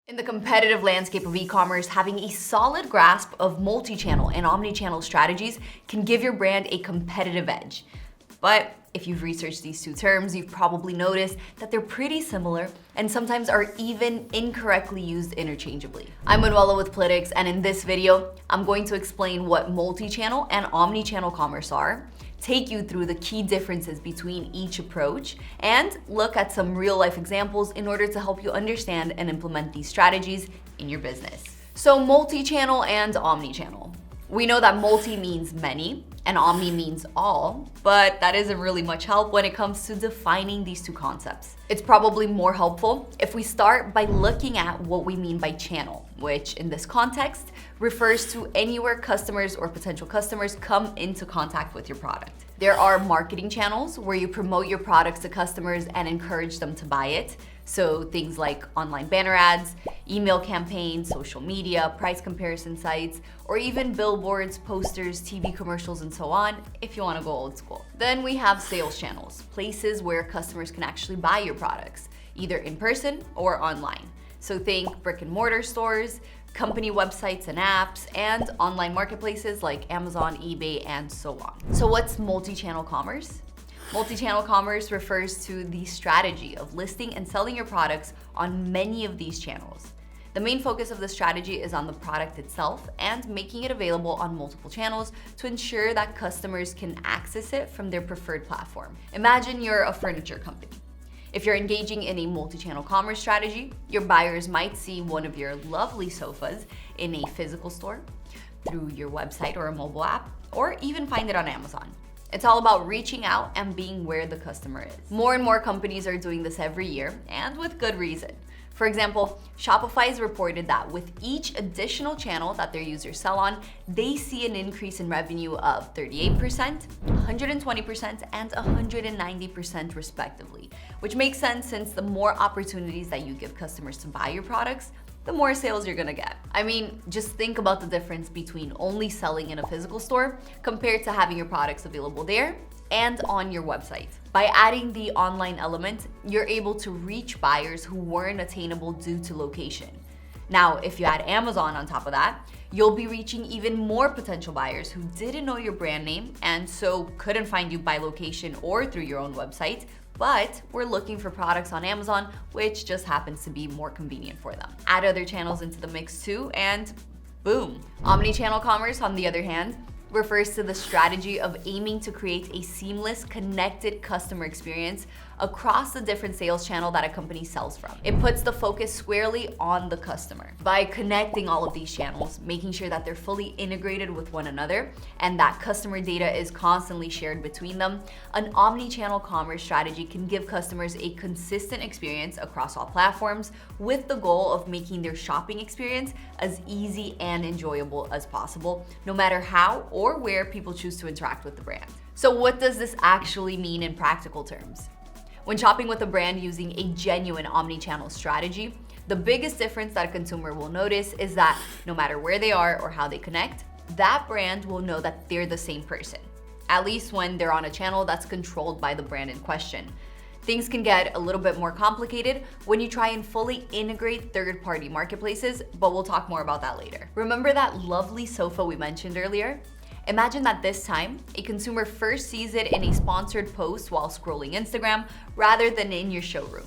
In the competitive landscape of e-commerce, having a solid grasp of multi-channel and omni-channel strategies can give your brand a competitive edge. But if you've researched these two terms, you've probably noticed that they're pretty similar and sometimes are even incorrectly used interchangeably. I'm Manuela with Plitix, and in this video, I'm going to explain what multi-channel and omni-channel commerce are, take you through the key differences between each approach, and look at some real-life examples in order to help you understand and implement these strategies in your business. So multi-channel and omni-channel. We know that multi means many and omni means all, but that isn't really much help when it comes to defining these two concepts. It's probably more helpful if we start by looking at what we mean by channel, which in this context refers to anywhere customers or potential customers come into contact with your product. There are marketing channels where you promote your products to customers and encourage them to buy it. So things like online banner ads, email campaigns, social media, price comparison sites, or even billboards, posters, TV commercials, and so on, if you want to go old school. Then we have sales channels, places where customers can actually buy your products, either in person or online. So think brick and mortar stores, company websites and apps, and online marketplaces like Amazon, eBay, and so on. So what's multi-channel commerce? Multi-channel commerce refers to the strategy of listing and selling your products on many of these channels. The main focus of the strategy is on the product itself and making it available on multiple channels to ensure that customers can access it from their preferred platform. Imagine you're a furniture company. If you're engaging in a multi-channel commerce strategy, your buyers might see one of your lovely sofas in a physical store, through your website or a mobile app, or even find it on Amazon. It's all about reaching out and being where the customer is. More and more companies are doing this every year, and with good reason. For example, Shopify has reported that with each additional channel that their users sell on, they see an increase in revenue of 38%, 120%, and 190% respectively, which makes sense since the more opportunities that you give customers to buy your products, the more sales you're gonna get. I mean, just think about the difference between only selling in a physical store compared to having your products available there and on your website. By adding the online element, you're able to reach buyers who weren't attainable due to location. Now, if you add Amazon on top of that, you'll be reaching even more potential buyers who didn't know your brand name and so couldn't find you by location or through your own website, but we're looking for products on Amazon, which just happens to be more convenient for them. Add other channels into the mix too, and boom. Omnichannel commerce, on the other hand, refers to the strategy of aiming to create a seamless, connected customer experience across the different sales channel that a company sells from. It puts the focus squarely on the customer. By connecting all of these channels, making sure that they're fully integrated with one another and that customer data is constantly shared between them, an omni-channel commerce strategy can give customers a consistent experience across all platforms with the goal of making their shopping experience as easy and enjoyable as possible, no matter how or where people choose to interact with the brand. So what does this actually mean in practical terms? When shopping with a brand using a genuine omni-channel strategy, the biggest difference that a consumer will notice is that no matter where they are or how they connect, that brand will know that they're the same person, at least when they're on a channel that's controlled by the brand in question. Things can get a little bit more complicated when you try and fully integrate third-party marketplaces, but we'll talk more about that later. Remember that lovely sofa we mentioned earlier? Imagine that this time, a consumer first sees it in a sponsored post while scrolling Instagram rather than in your showroom.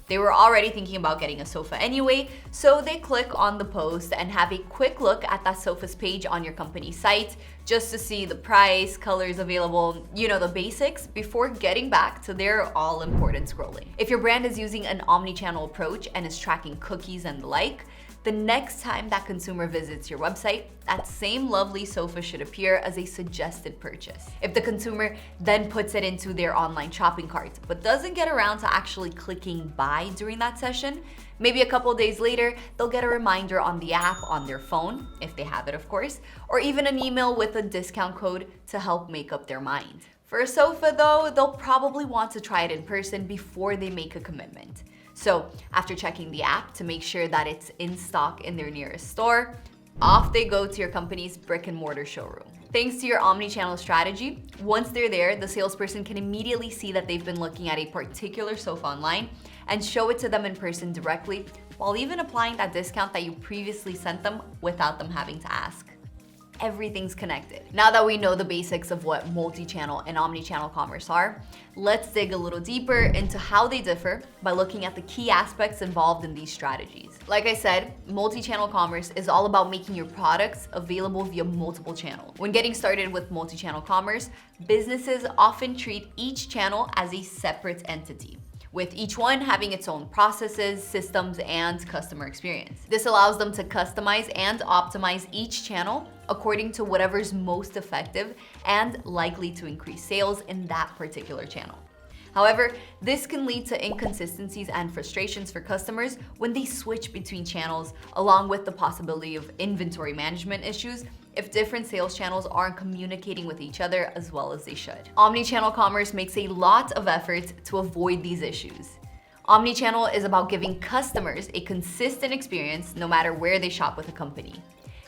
They were already thinking about getting a sofa anyway, so they click on the post and have a quick look at that sofa's page on your company's site just to see the price, colors available, you know, the basics, before getting back to their all-important scrolling. If your brand is using an omni-channel approach and is tracking cookies and the like, the next time that consumer visits your website, that same lovely sofa should appear as a suggested purchase. If the consumer then puts it into their online shopping cart, but doesn't get around to actually clicking buy during that session, maybe a couple days later, they'll get a reminder on the app on their phone, if they have it of course, or even an email with a discount code to help make up their mind. For a sofa though, they'll probably want to try it in person before they make a commitment. So after checking the app to make sure that it's in stock in their nearest store, off they go to your company's brick and mortar showroom. Thanks to your omni-channel strategy, once they're there, the salesperson can immediately see that they've been looking at a particular sofa online and show it to them in person directly while even applying that discount that you previously sent them without them having to ask. Everything's connected. Now that we know the basics of what multi-channel and omni-channel commerce are, let's dig a little deeper into how they differ by looking at the key aspects involved in these strategies. Like I said, multi-channel commerce is all about making your products available via multiple channels. When getting started with multi-channel commerce, businesses often treat each channel as a separate entity, with each one having its own processes, systems, and customer experience. This allows them to customize and optimize each channel according to whatever's most effective and likely to increase sales in that particular channel. However, this can lead to inconsistencies and frustrations for customers when they switch between channels, along with the possibility of inventory management issues if different sales channels aren't communicating with each other as well as they should. Omnichannel commerce makes a lot of effort to avoid these issues. Omnichannel is about giving customers a consistent experience no matter where they shop with a company.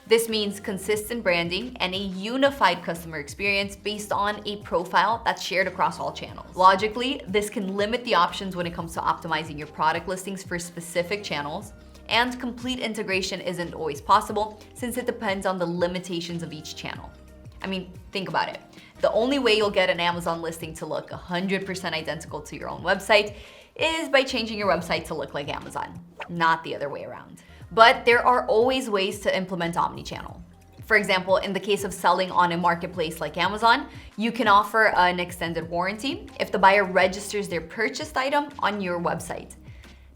This means consistent branding and a unified customer experience based on a profile that's shared across all channels. Logically, this can limit the options when it comes to optimizing your product listings for specific channels, and complete integration isn't always possible since it depends on the limitations of each channel. I mean, think about it. The only way you'll get an Amazon listing to look 100% identical to your own website is by changing your website to look like Amazon, not the other way around. But there are always ways to implement omnichannel. For example, in the case of selling on a marketplace like Amazon, you can offer an extended warranty if the buyer registers their purchased item on your website.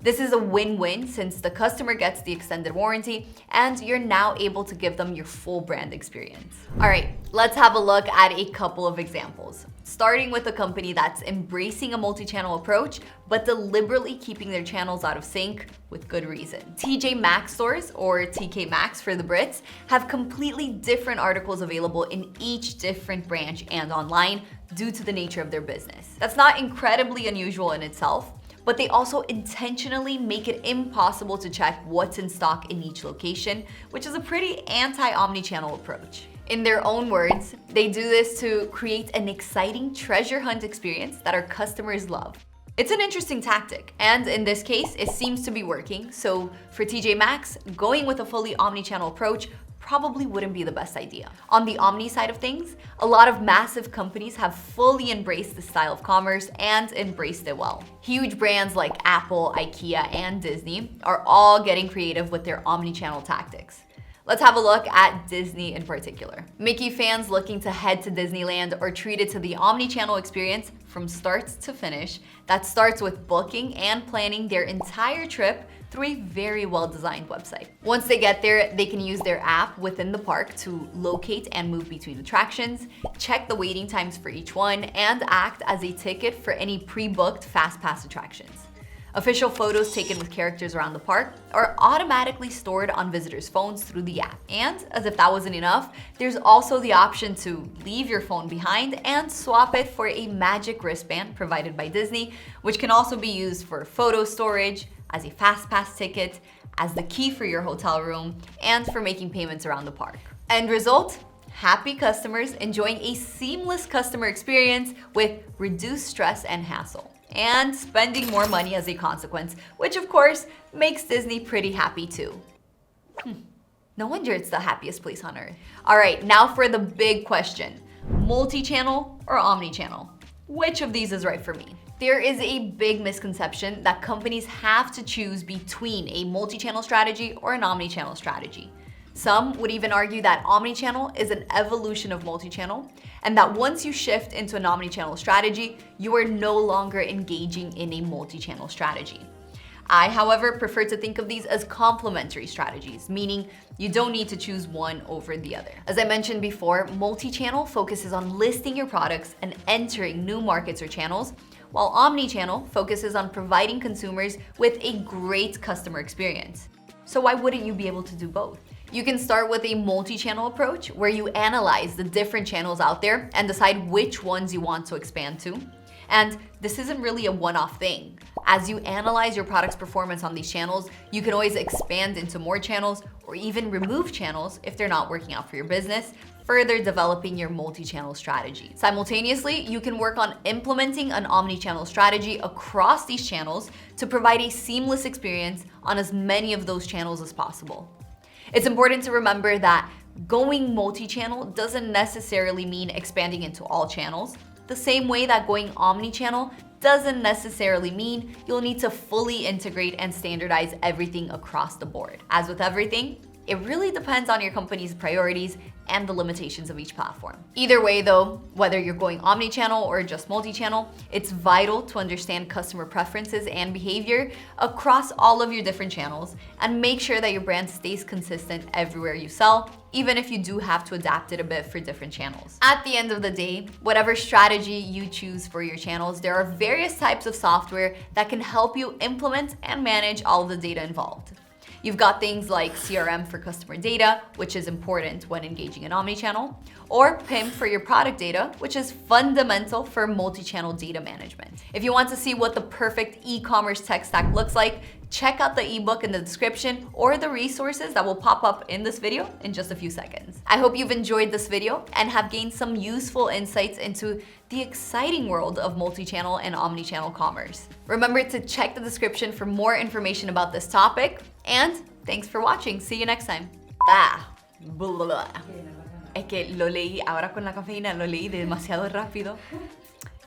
This is a win-win since the customer gets the extended warranty and you're now able to give them your full brand experience. All right, let's have a look at a couple of examples. Starting with a company that's embracing a multi-channel approach, but deliberately keeping their channels out of sync with good reason. TJ Maxx stores, or TK Maxx for the Brits, have completely different articles available in each different branch and online due to the nature of their business. That's not incredibly unusual in itself, but they also intentionally make it impossible to check what's in stock in each location, which is a pretty anti-omnichannel approach. In their own words, they do this to create an exciting treasure hunt experience that our customers love. It's an interesting tactic, and in this case, it seems to be working. So for TJ Maxx, going with a fully omnichannel approach probably wouldn't be the best idea. On the omni side of things, a lot of massive companies have fully embraced the style of commerce and embraced it well. Huge brands like Apple, IKEA, and Disney are all getting creative with their omnichannel tactics. Let's have a look at Disney in particular. Mickey fans looking to head to Disneyland are treated to the omnichannel experience from start to finish that starts with booking and planning their entire trip through a very well-designed website. Once they get there, they can use their app within the park to locate and move between attractions, check the waiting times for each one, and act as a ticket for any pre-booked fast pass attractions. Official photos taken with characters around the park are automatically stored on visitors' phones through the app. And as if that wasn't enough, there's also the option to leave your phone behind and swap it for a magic wristband provided by Disney, which can also be used for photo storage, as a fast pass ticket, as the key for your hotel room, and for making payments around the park. End result? Happy customers enjoying a seamless customer experience with reduced stress and hassle, and spending more money as a consequence, which of course makes Disney pretty happy too. No wonder it's the happiest place on earth. All right, now for the big question. Multi-channel or omni-channel? Which of these is right for me? There is a big misconception that companies have to choose between a multi-channel strategy or an omni-channel strategy. Some would even argue that omnichannel is an evolution of multi-channel, and that once you shift into an omnichannel strategy, you are no longer engaging in a multi-channel strategy. I, however, prefer to think of these as complementary strategies, meaning you don't need to choose one over the other. As I mentioned before, multi-channel focuses on listing your products and entering new markets or channels, while omnichannel focuses on providing consumers with a great customer experience. So why wouldn't you be able to do both? You can start with a multi-channel approach where you analyze the different channels out there and decide which ones you want to expand to. And this isn't really a one-off thing. As you analyze your product's performance on these channels, you can always expand into more channels or even remove channels if they're not working out for your business, further developing your multi-channel strategy. Simultaneously, you can work on implementing an omni-channel strategy across these channels to provide a seamless experience on as many of those channels as possible. It's important to remember that going multi-channel doesn't necessarily mean expanding into all channels, the same way that going omni-channel doesn't necessarily mean you'll need to fully integrate and standardize everything across the board. As with everything, it really depends on your company's priorities and the limitations of each platform. Either way though, whether you're going omni-channel or just multi-channel, it's vital to understand customer preferences and behavior across all of your different channels and make sure that your brand stays consistent everywhere you sell, even if you do have to adapt it a bit for different channels. At the end of the day, whatever strategy you choose for your channels, there are various types of software that can help you implement and manage all of the data involved. You've got things like CRM for customer data, which is important when engaging in omnichannel, or PIM for your product data, which is fundamental for multi-channel data management. If you want to see what the perfect e-commerce tech stack looks like, check out the ebook in the description or the resources that will pop up in this video in just a few seconds. I hope you've enjoyed this video and have gained some useful insights into the exciting world of multi-channel and omni-channel commerce. Remember to check the description for more information about this topic, and thanks for watching. See you next time. Es que lo leí ahora con la cafeína, lo leí demasiado rápido.